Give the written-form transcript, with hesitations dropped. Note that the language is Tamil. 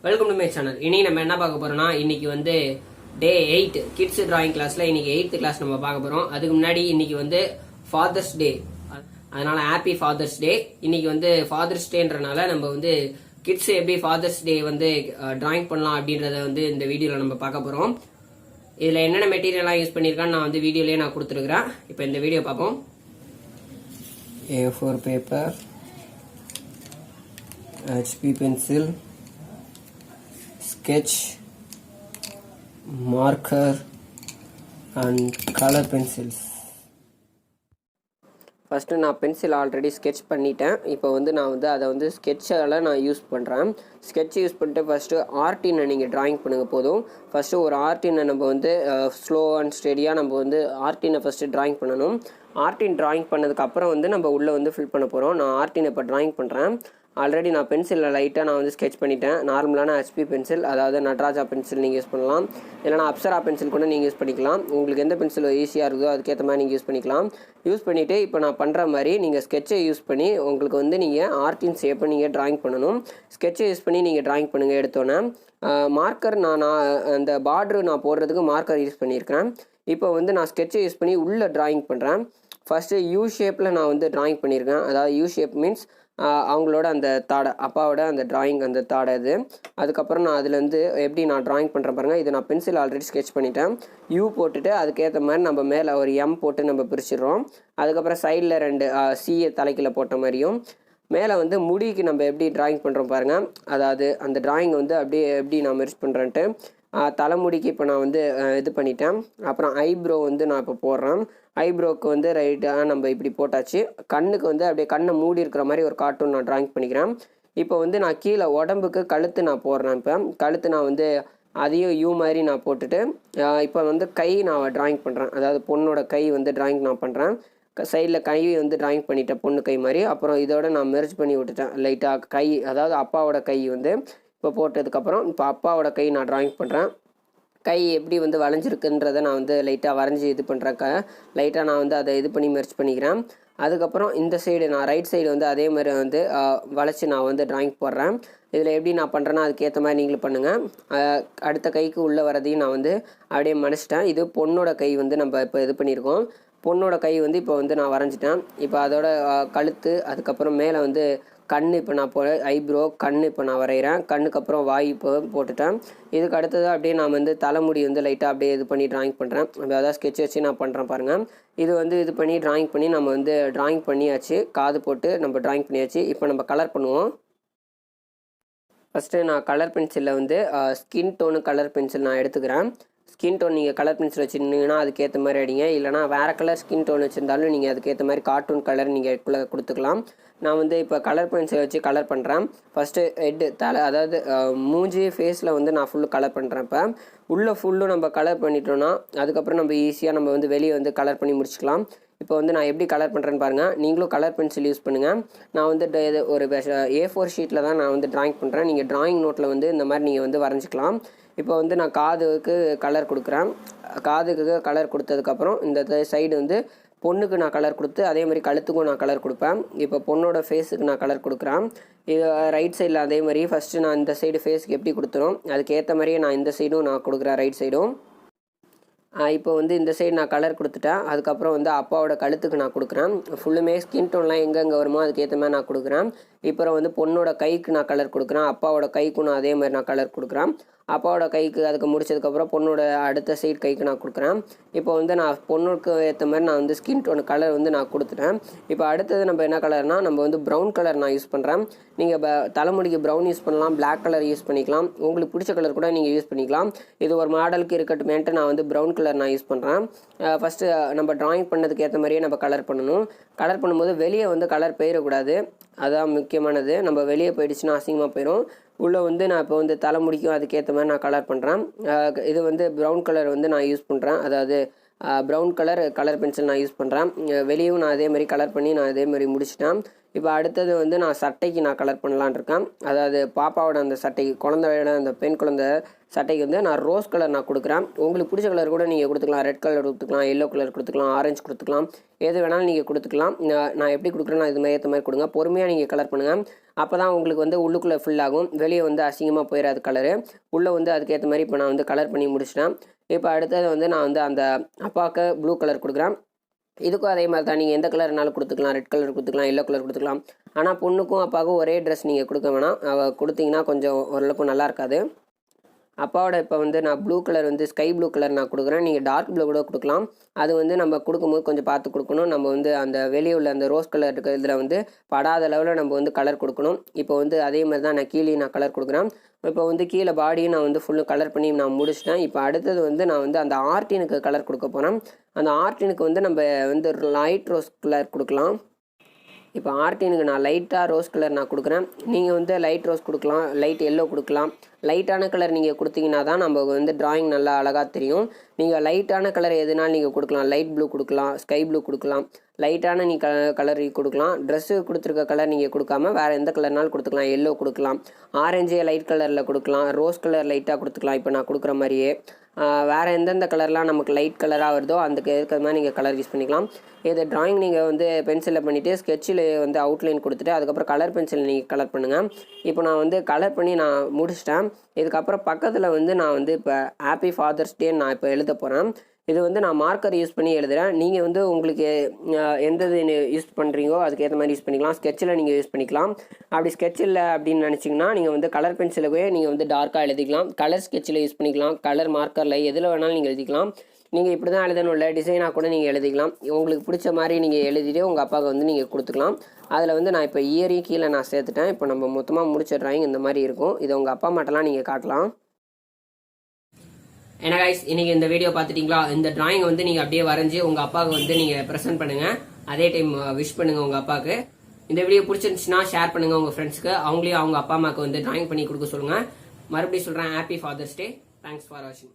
Welcome to my channel. இனி நம்ம என்ன பார்க்க போறோம்னா, இன்னைக்கு வந்து டே 8 கிட்ஸ் டிராயிங் கிளாஸ்ல இன்னைக்கு 8th கிளாஸ் நம்ம பார்க்க போறோம். அதுக்கு முன்னாடி இன்னைக்கு வந்து ஃபாதர்ஸ் டே, அதனால ஹாப்பி ஃபாதர்ஸ் டே. இன்னைக்கு வந்து ஃபாதர்ஸ் டேன்றனால நம்ம வந்து கிட்ஸ் எப்படி ஃபாதர்ஸ் டே வந்து டிராயிங் பண்ணலாம் அப்படின்றத வந்து இந்த வீடியோல நம்ம பார்க்க போறோம். இதுல என்னென்ன மெட்டீரியல்லாம் யூஸ் பண்ணிருக்கான்னு நான் வந்து வீடியோலயே நான் கொடுத்துருக்கிறேன். இப்போ இந்த வீடியோ பார்ப்போம். A4 paper, HP pencil, sketch, marker and color pencils. First நான் பென்சில் ஆல்ரெடி ஸ்கெட்ச் பண்ணிட்டேன். இப்போ வந்து நான் வந்து அதை வந்து ஸ்கெட்சால் நான் யூஸ் பண்ணுறேன். ஸ்கெட்ச் யூஸ் பண்ணிட்டு ஃபஸ்ட்டு ஆர்டினை நீங்கள் ட்ராயிங் பண்ணுங்கள் போதும். ஃபஸ்ட்டு ஒரு ஆர்டினை நம்ம வந்து ஸ்லோ அண்ட் ஸ்டெடியாக நம்ம வந்து ஆர்டினை ஃபஸ்ட்டு ட்ராயிங் பண்ணணும். ஆர்டின் ட்ராயிங் பண்ணதுக்கப்புறம் வந்து நம்ம உள்ளே வந்து ஃபில் பண்ண போகிறோம். நான் ஆர்டினை இப்போ ட்ராயிங் பண்ணுறேன். ஆல்ரெடி நான் பென்சிலில் லைட்டாக நான் வந்து ஸ்கெட்ச் பண்ணிட்டேன். நார்மலான HP பென்சில், அதாவது நட்ராஜா பென்சில் நீங்கள் யூஸ் பண்ணலாம். இல்லைனா அப்சரா பென்சில் கூட நீங்கள் யூஸ் பண்ணிக்கலாம். உங்களுக்கு எந்த பென்சில் ஈஸியாக இருக்குதோ அதுக்கேற்ற மாதிரி நீங்கள் யூஸ் பண்ணிக்கலாம். யூஸ் பண்ணிவிட்டு இப்போ நான் பண்ணுற மாதிரி நீங்கள் ஸ்கெட்சை யூஸ் பண்ணி உங்களுக்கு வந்து நீங்கள் ஆர்டின் ஷேப்பை நீங்கள் ட்ராயிங் பண்ணணும். ஸ்கெட்சை யூஸ் பண்ணி நீங்கள் ட்ராயிங் பண்ணுங்கள். எடுத்தோன்னே மார்க்கர் நான் அந்த பார்ட்ரு நான் போடுறதுக்கு மார்க்கர் யூஸ் பண்ணியிருக்கிறேன். இப்போ வந்து நான் ஸ்கெட்சை யூஸ் பண்ணி உள்ளே ட்ராயிங் பண்ணுறேன். ஃபஸ்ட்டு யூ ஷேப்பில் நான் வந்து ட்ராயிங் பண்ணியிருக்கேன். அதாவது யூ ஷேப் மீன்ஸ் அவங்களோட அந்த தாடை, அப்பாவோட அந்த ட்ராயிங் அந்த தாடை இது. அதுக்கப்புறம் நான் அதுலேருந்து எப்படி நான் ட்ராயிங் பண்ணுறேன் பாருங்கள். இது நான் பென்சில் ஆல்ரெடி ஸ்கெட்ச் பண்ணிட்டேன். யூ போட்டுட்டு அதுக்கேற்ற மாதிரி நம்ம மேலே ஒரு எம் போட்டு நம்ம பிரிச்சிடுறோம். அதுக்கப்புறம் சைடில் 2 சிஏ தலைக்கில் போட்ட மாதிரியும் மேலே வந்து முடிக்கு நம்ம எப்படி ட்ராயிங் பண்ணுறோம் பாருங்கள். அதாவது அந்த ட்ராயிங் வந்து அப்படியே எப்படி நான் மெர்ஜ் பண்ணுறேன்ட்டு தலைமுடிக்கு இப்போ நான் வந்து இது பண்ணிட்டேன். அப்புறம் ஐப்ரோ வந்து நான் இப்போ போடுறேன். ஐப்ரோவுக்கு வந்து ரைட்டாக நம்ம இப்படி போட்டாச்சு. கண்ணுக்கு வந்து அப்படியே கண்ணை மூடி இருக்கிற மாதிரி ஒரு கார்ட்டூன் நான் ட்ராயிங் பண்ணிக்கிறேன். இப்போ வந்து நான் கீழே உடம்புக்கு கழுத்து நான் போடுறேன். இப்போ கழுத்து நான் வந்து அதையும் யூ மாதிரி நான் போட்டுட்டு இப்போ வந்து கை நான் ட்ராயிங் பண்ணுறேன். அதாவது பொண்ணோட கை வந்து ட்ராயிங் நான் பண்ணுறேன். சைடில் கை வந்து ட்ராயிங் பண்ணிட்டேன், பொண்ணு கை மாதிரி. அப்புறம் இதோட நான் மெர்ஜ் பண்ணி விட்டுட்டேன் லைட்டாக கை, அதாவது அப்பாவோட கை வந்து இப்போ போட்டதுக்கப்புறம் இப்போ அப்பாவோட கை நான் ட்ராயிங் பண்ணுறேன். கை எப்படி வந்து வளைஞ்சிருக்குன்றதை நான் வந்து லைட்டாக வரைஞ்சி இது பண்ணுறேன். லைட்டாக நான் வந்து அதை இது பண்ணி மெர்ஜ் பண்ணிக்கிறேன். அதுக்கப்புறம் இந்த சைடு நான் ரைட் சைடு வந்து அதே மாதிரி வந்து வளைச்சி நான் வந்து ட்ராயிங் போடுறேன். இதில் எப்படி நான் பண்ணுறேன்னா அதுக்கேற்ற மாதிரி நீங்களும் பண்ணுங்கள். அடுத்த கைக்கு உள்ளே வரதையும் நான் வந்து அப்படியே மறைச்சிட்டேன். இது பொண்ணோட கை வந்து நம்ம இப்போ இது பண்ணியிருக்கோம். பொண்ணோட கை வந்து இப்போ வந்து நான் வரைஞ்சிட்டேன். இப்போ அதோட கழுத்து, அதுக்கப்புறம் மேலே வந்து கண் இப்போ நான் ஐப்ரோ, கண் இப்போ நான் வரைகிறேன். கண்ணுக்கு அப்புறம் வாய் இப்போ போட்டுட்டேன். இதுக்கு அடுத்தது அப்படியே நான் வந்து தலைமுடி வந்து லைட்டாக அப்படியே இது பண்ணி ட்ராயிங் பண்ணுறேன். அதாவது ஸ்கெட்ச் வச்சு நான் பண்ணுறேன் பாருங்கள். இது வந்து இது பண்ணி ட்ராயிங் பண்ணி நம்ம வந்து ட்ராயிங் பண்ணியாச்சு. காது போட்டு நம்ம ட்ராயிங் பண்ணியாச்சு. இப்போ நம்ம கலர் பண்ணுவோம். ஃபஸ்ட்டு நான் கலர் பென்சிலில் வந்து ஸ்கின் டோனு கலர் பென்சில் நான் எடுத்துக்கிறேன். ஸ்கின் டோன் நீங்கள் கலர் பென்சில் வச்சுருந்தீங்கன்னா அதுக்கேற்ற மாதிரி அடிங்க. இல்லைனா வேறு கலர் ஸ்கின் டோன் வச்சுருந்தாலும் நீங்கள் அதுக்கேற்ற மாதிரி கார்ட்டூன் கலர் நீங்கள் கொடுத்துக்கலாம். நான் வந்து இப்போ கலர் பென்சில் வச்சு கலர் பண்ணுறேன். ஃபஸ்ட்டு ஹெட்டு தலை, அதாவது மூஞ்சி ஃபேஸில் வந்து நான் ஃபுல்லு கலர் பண்ணுறேன். இப்போ உள்ளே ஃபுல்லும் நம்ம கலர் பண்ணிட்டோன்னா அதுக்கப்புறம் நம்ம ஈஸியாக நம்ம வந்து வெளியே வந்து கலர் பண்ணி முடிச்சுக்கலாம். இப்போ வந்து நான் எப்படி கலர் பண்ணுறேன்னு பாருங்கள். நீங்களும் கலர் பென்சில் யூஸ் பண்ணுங்கள். நான் வந்து ஒரு A4 ஷீட்டில் தான் நான் வந்து ட்ராயிங் பண்ணுறேன். நீங்கள் ட்ராயிங் நோட்டில் வந்து இந்த மாதிரி நீங்கள் வந்து வரைஞ்சிக்கலாம். இப்போ வந்து நான் காதுக்கு கலர் கொடுக்குறேன். காதுக்கு கலர் கொடுத்ததுக்கப்புறம் இந்த சைடு வந்து பொண்ணுக்கு நான் கலர் கொடுத்து அதே மாதிரி கழுத்துக்கும் நான் கலர் கொடுப்பேன். இப்போ பொண்ணோட ஃபேஸுக்கு நான் கலர் கொடுக்குறேன். இது ரைட் சைடில் அதே மாதிரி ஃபஸ்ட்டு நான் இந்த சைடு ஃபேஸுக்கு எப்படி கொடுத்துரும் அதுக்கேற்ற மாதிரியே நான் இந்த சைடும் நான் கொடுக்குறேன், ரைட் சைடும். இப்போ வந்து இந்த சைடு நான் கலர் கொடுத்துட்டேன். அதுக்கப்புறம் வந்து அப்பாவோட கழுத்துக்கு நான் கொடுக்குறேன். ஃபுல்லுமே ஸ்கின் டோன்லாம் எங்கெங்கே வருமோ அதுக்கேற்ற மாதிரி நான் கொடுக்குறேன். இப்போ வந்து பொண்ணோட கைக்கு நான் கலர் கொடுக்குறேன். அப்பாவோட கைக்கும் நான் அதே மாதிரி நான் கலர் கொடுக்குறேன். அப்பாவோட கைக்கு அதுக்கு முடிச்சதுக்கப்புறம் பொண்ணோட அடுத்த சைடு கைக்கு நான் கொடுக்குறேன். இப்போ வந்து நான் பொண்ணுக்கு ஏற்ற மாதிரி நான் வந்து ஸ்கின் டோன் கலர் வந்து நான் கொடுத்துட்டேன். இப்போ அடுத்தது நம்ம என்ன கலர்னால் நம்ம வந்து ப்ரௌன் கலர் நான் யூஸ் பண்ணுறேன். நீங்கள் தலைமுடிக்கு ப்ரௌன் யூஸ் பண்ணலாம், பிளாக் கலர் யூஸ் பண்ணிக்கலாம், உங்களுக்கு பிடிச்ச கலர் கூட நீங்கள் யூஸ் பண்ணிக்கலாம். இது ஒரு மாடலுக்கு இருக்கட்டுமேன்ட்டு நான் வந்து ப்ரௌன் கலர் நான் யூஸ் பண்ணுறேன். ஃபஸ்ட்டு நம்ம ட்ராயிங் பண்ணதுக்கு ஏற்ற மாதிரியே நம்ம கலர் பண்ணணும். கலர் பண்ணும்போது வெளியே வந்து கலர் போயிடக்கூடாது, அதுதான் முக்கியமானது. நம்ம வெளியே போயிடுச்சுன்னா அசிங்கமாக போயிடும். உள்ளே வந்து நான் இப்போ வந்து தலைமுடிக்கும் அதுக்கேற்ற மாதிரி நான் கலர் பண்ணுறேன். இது வந்து ப்ரௌன் கலர் வந்து நான் யூஸ் பண்ணுறேன். அதாவது ப்ரௌன் கலர் பென்சில் நான் யூஸ் பண்ணுறேன். வெளியும் நான் அதே மாதிரி கலர் பண்ணி நான் அதே மாதிரி முடிச்சிட்டேன். இப்போ அடுத்தது வந்து நான் சட்டைக்கு நான் கலர் பண்ணலான்னு இருக்கேன். அதாவது பாப்பாவோட அந்த சட்டைக்கு, குழந்தையோட அந்த பெண் குழந்தை சட்டைக்கு வந்து நான் ரோஸ் கலர் நான் கொடுக்குறேன். உங்களுக்கு பிடிச்ச கலர் கூட நீங்கள் கொடுத்துக்கலாம். ரெட் கலர் கொடுத்துக்கலாம், எல்லோ கலர் கொடுத்துக்கலாம், ஆரஞ்சு கொடுத்துக்கலாம், எது வேணாலும் நீங்கள் கொடுத்துக்கலாம். நான் எப்படி கொடுக்குறேன்னா இது மாதிரி ஏற்ற மாதிரி கொடுங்க. பொறுமையாக நீங்கள் கலர் பண்ணுங்கள். அப்போ தான் உங்களுக்கு வந்து உள்ளுக்குள்ளே ஃபில் ஆகும். வெளியே வந்து அசிங்கமாக போயிடாது கலரு. உள்ளே வந்து அதுக்கேற்ற மாதிரி இப்போ நான் வந்து கலர் பண்ணி முடிச்சிட்டேன். இப்போ அடுத்தது வந்து நான் வந்து அந்த அப்பாவுக்கு ப்ளூ கலர் கொடுக்குறேன். இதுக்கும் அதே மாதிரி தான், நீங்கள் எந்த கலர்னாலும் கொடுத்துக்கலாம். ரெட் கலர் கொடுத்துக்கலாம், எல்லோ கலர் கொடுத்துக்கலாம். ஆனால் பொண்ணுக்கும் அப்பாவுக்கும் ஒரே ட்ரெஸ் நீங்கள் கொடுக்க வேணாம். கொடுத்தீங்கன்னா கொஞ்சம் ஓரளவுக்கு நல்லா இருக்காது. அப்பாவோட இப்போ வந்து நான் ப்ளூ கலர் வந்து ஸ்கை ப்ளூ கலர் நான் கொடுக்குறேன். நீங்கள் டார்க் ப்ளூ கூட கொடுக்கலாம். அது வந்து நம்ம கொடுக்கும்போது கொஞ்சம் பார்த்து கொடுக்கணும். நம்ம வந்து அந்த வெளியே உள்ள அந்த ரோஸ் கலர் இருக்கிற இதில் வந்து படாத லெவலில் நம்ம வந்து கலர் கொடுக்கணும். இப்போ வந்து அதே மாதிரி தான் நான் கீழே நான் கலர் கொடுக்குறேன். இப்போ வந்து கீழே பாடியும் நான் வந்து ஃபுல்லு கலர் பண்ணி நான் முடிச்சிட்டேன். இப்போ அடுத்தது வந்து நான் வந்து அந்த ஆர்டினுக்கு கலர் கொடுக்க போகிறேன். அந்த ஆர்டினுக்கு வந்து நம்ம வந்து லைட் ரோஸ் கலர் கொடுக்கலாம். இப்போ ஆர்டினுக்கு நான் லைட்டாக ரோஸ் கலர் நான் கொடுக்குறேன். நீங்கள் வந்து லைட் ரோஸ் கொடுக்கலாம், லைட் எல்லோ கொடுக்கலாம். லைட்டான கலர் நீங்கள் கொடுத்தீங்கன்னா தான் நம்ம வந்து ட்ராயிங் நல்லா அழகாக தெரியும். நீங்கள் லைட்டான கலர் எதுனாலும் நீங்கள் கொடுக்கலாம். லைட் ப்ளூ கொடுக்கலாம், ஸ்கை ப்ளூ கொடுக்கலாம், லைட்டான நீங்கள் கலர் கொடுக்கலாம். ட்ரெஸ்ஸு கொடுத்துருக்க கலர் நீங்கள் கொடுக்காம வேறு எந்த கலர்னாலும் கொடுத்துக்கலாம். எல்லோ கொடுக்கலாம், ஆரஞ்சே லைட் கலரில் கொடுக்கலாம், ரோஸ் கலர் லைட்டாக கொடுத்துக்கலாம். இப்போ நான் கொடுக்குற மாதிரியே வேறு எந்தெந்த கலர்லாம் நமக்கு லைட் கலராக வருதோ அதுக்கு இருக்கிற மாதிரி நீங்கள் கலர் யூஸ் பண்ணிக்கலாம். இது ட்ராயிங் நீங்கள் வந்து பென்சிலில் பண்ணிவிட்டு ஸ்கெட்சில் வந்து அவுட்லைன் கொடுத்துட்டு அதுக்கப்புறம் கலர் பென்சில் நீங்கள் கலர் பண்ணுங்கள். இப்போ நான் வந்து கலர் பண்ணி நான் முடிச்சிட்டேன். இதுக்கப்புறம் பக்கத்தில் வந்து நான் வந்து இப்போ ஹாப்பி ஃபாதர்ஸ் டே நான் இப்போ எழுத போகிறேன். இது வந்து நான் மார்க்கர் யூஸ் பண்ணி எழுதுகிறேன். நீங்கள் வந்து உங்களுக்கு எந்த இது யூஸ் பண்ணுறீங்கோ அதுக்கேற்ற மாதிரி யூஸ் பண்ணிக்கலாம். ஸ்கெட்சில் நீங்கள் யூஸ் பண்ணிக்கலாம். அப்படி ஸ்கெட்ச் இல்லை அப்படின்னு நினச்சிங்கன்னா நீங்கள் வந்து கலர் பென்சிலுக்கே நீங்கள் வந்து டார்க்காக எழுதிக்கலாம். கலர் ஸ்கெட்சில் யூஸ் பண்ணிக்கலாம். கலர் மார்க்கரில் எதில் வேணாலும் நீங்கள் எழுதிக்கலாம். நீங்கள் இப்படி தான் எழுதணும் இல்லை, டிசைனாக கூட நீங்கள் எழுதிக்கலாம். உங்களுக்கு பிடிச்ச மாதிரி நீங்கள் எழுதிட்டு உங்கள் அப்பாவுக்கு வந்து நீங்கள் கொடுத்துக்கலாம். அதில் வந்து நான் இப்போ இயரையும் கீழே நான் சேர்த்துட்டேன். இப்போ நம்ம மொத்தமாக முடிச்ச ட்ராயிங் இந்த மாதிரி இருக்கும். இதை உங்கள் அப்பா அம்மாட்டெல்லாம் நீங்கள் காட்டலாம். ஏன்னா கைஸ், இன்னைக்கு இந்த வீடியோ பார்த்துட்டீங்களா? இந்த டிராயிங் வந்து நீங்கள் அப்படியே வரைஞ்சி உங்கள் அப்பாவுக்கு வந்து நீங்கள் ப்ரெசென்ட் பண்ணுங்கள். அதே டைம் விஷ் பண்ணுங்கள் உங்கள் அப்பாவுக்கு. இந்த வீடியோ பிடிச்சிருந்துச்சுன்னா ஷேர் பண்ணுங்கள் உங்கள் ஃப்ரெண்ட்ஸ்க்கு. அவங்களையும் அவங்க அப்பா அம்மாவுக்கு வந்து டிராயிங் பண்ணி கொடுக்க சொல்லுங்கள். மறுபடியும் சொல்கிறேன், happy father's day. Thanks for வாட்சிங்.